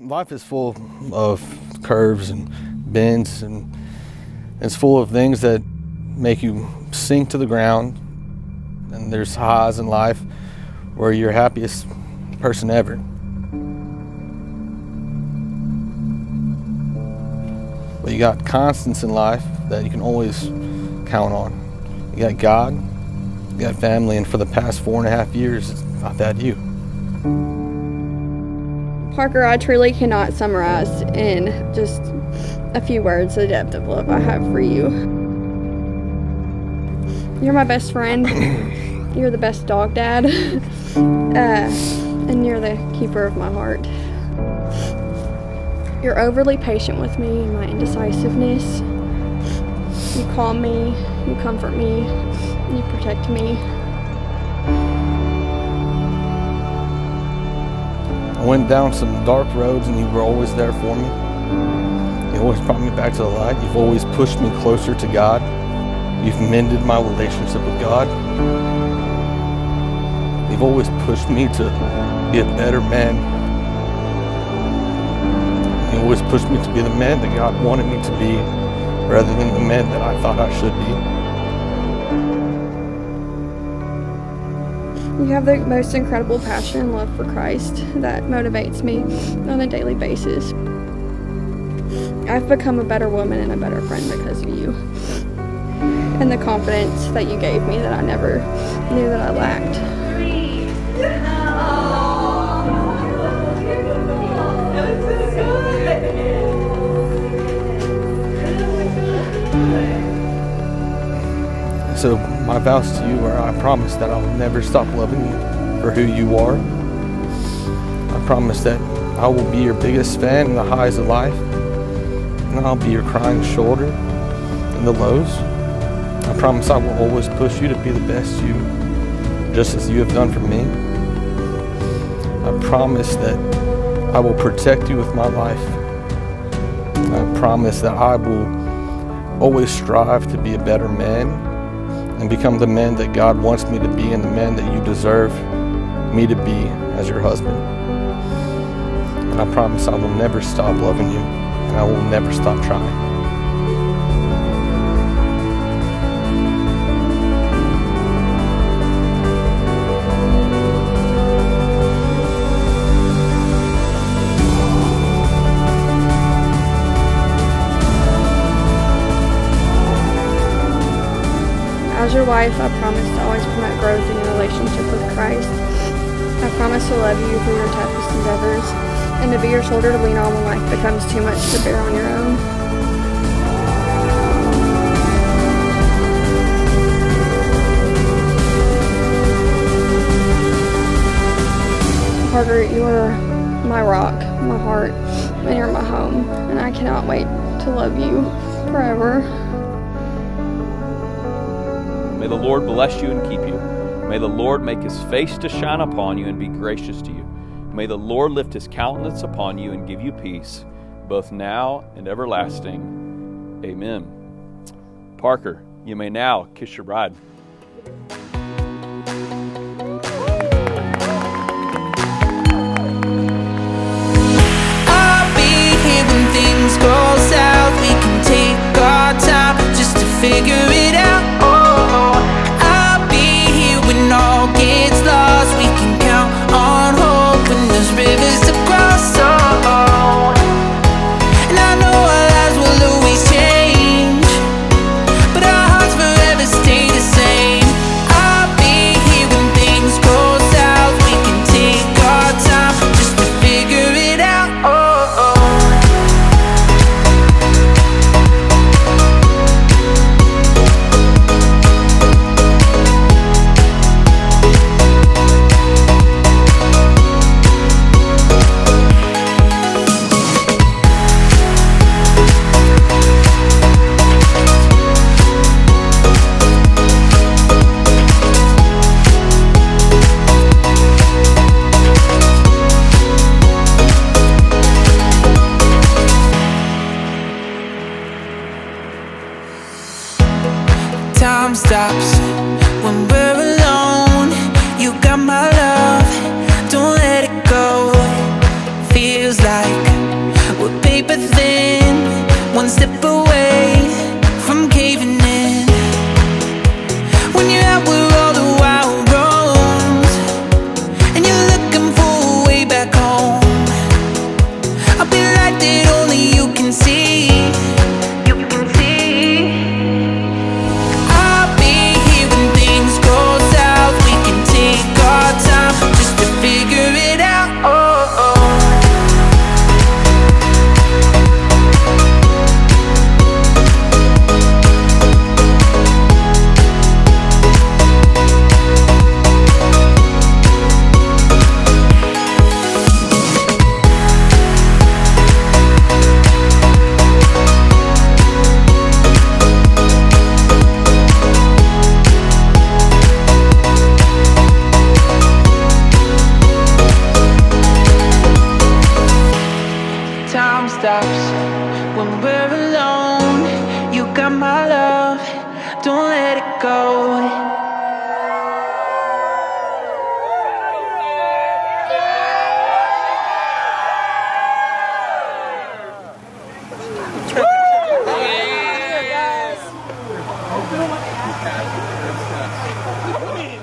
Life is full of curves and bends, and it's full of things that make you sink to the ground. And there's highs in life where you're happiest person ever. But you got constants in life that you can always count on. You got God, you got family, and for the past 4.5 years, I've had you. Parker, I truly cannot summarize in just a few words the depth of love I have for you. You're my best friend. You're the best dog dad. And you're the keeper of my heart. You're overly patient with me in my indecisiveness. You calm me, you comfort me, you protect me. I went down some dark roads and you were always there for me. You always brought me back to the light. You've always pushed me closer to God. You've mended my relationship with God. You've always pushed me to be a better man. You always pushed me to be the man that God wanted me to be, rather than the man that I thought I should be. You have the most incredible passion and love for Christ that motivates me on a daily basis. I've become a better woman and a better friend because of you, and the confidence that you gave me that I never knew that I lacked. So my vows to you are, I promise that I'll never stop loving you for who you are. I promise that I will be your biggest fan in the highs of life, and I'll be your crying shoulder in the lows. I promise I will always push you to be the best you, just as you have done for me. I promise that I will protect you with my life. I promise that I will always strive to be a better man and become the man that God wants me to be and the man that you deserve me to be as your husband. And I promise I will never stop loving you, and I will never stop trying. As your wife, I promise to always promote growth in your relationship with Christ. I promise to love you through your toughest endeavors and to be your shoulder to lean on when life becomes too much to bear on your own. Parker, you are my rock, my heart, and you're my home, and I cannot wait to love you forever. May the Lord bless you and keep you. May the Lord make his face to shine upon you and be gracious to you. May the Lord lift his countenance upon you and give you peace, both now and everlasting. Amen. Parker, you may now kiss your bride. I'll be here when things go south. We can take our time just to figure it out. I'll be here when all gets lost. We can count on hope when there's rivers to cross. And I know our lives will always change, but our hearts forever stay the same. I'll be here when things go south. We can take our time just to figure it out. Time stops when we're alone. You got my love, don't let it go. Feels like paper thin, one step away from caving in. When you're out where all the wild roams, and you're looking for a way back home, I'll be light that only you can see. You can see. I'll be here when things go south. We can take our time just to figure it out. Oh, oh. Time stops when we're alone. You got my love, don't let it go. Yeah.